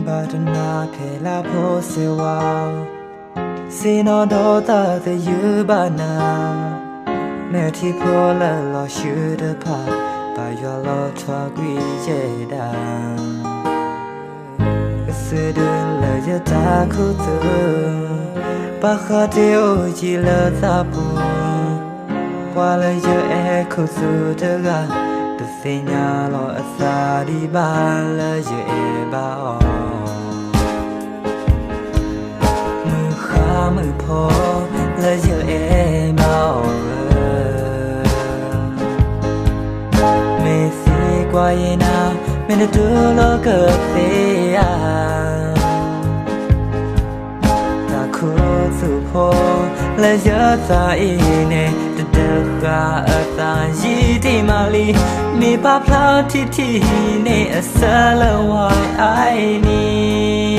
Badana phela pho sewa Sino do ta the yubana Meti pho la lo shu de pa Ba yo lo twa gwi je da Sedu la ya ta khu tu Ba kha te o ji la ta pu Kwa la ya e khu tu de ga De se nya lo asa di ba la ya e ba o Mơ phô là giờ em bao Mê xì qua ye na Mê nè đưa lo cơ phê à Ta khu su phô là giờ ta y nè Đợt đợt gà ở ta dì đi mà li Mê bạp lao thi thi nè ở xa lỡ hoài ai nè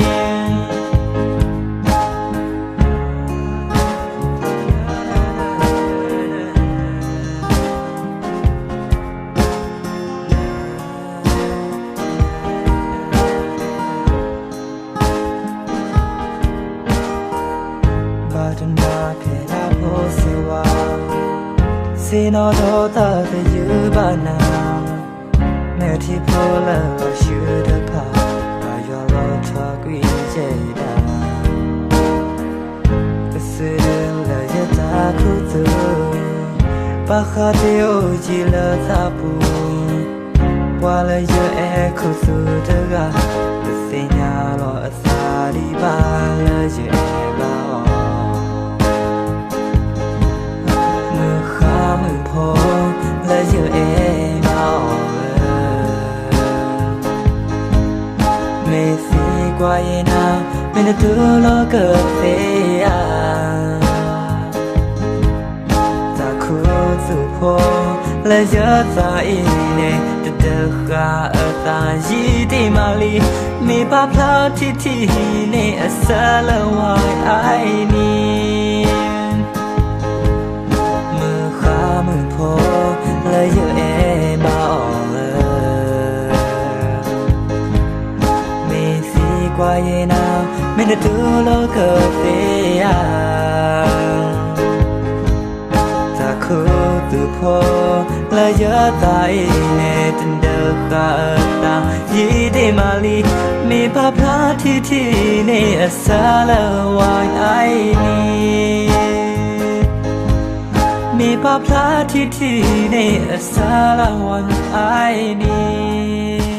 Badana phela pho sewa Sino do ta the yubana Meti pho la lo shu de pa Ba yo lo twa gwi je da Sedu la ya ta khu tu Ba kha te o ji la ta pu Wa la ya e khu tu de ga De se nya lo asa di ba la je ba o là giờ em bao Mê xì qua ye na Mê nè đưa lo cơ phê à Ta khu su phô là giờ ta y nè Đợt đợt gà ở ta dì đi mà li Mê bạp lao thi thi nè ở xa lỡ hoài ai nè Mơ phô là giờ em bao Mê xì qua ye na Mê nè đưa lo cơ phê à Ta khu tu phô là giờ ta y nè Tình đợt gà ở ta dì đi mà li Mê bạp la thi thi nè ở xa lỡ hoài ai nè Mê bạp la thi thi nè ở xa là hoài ai nè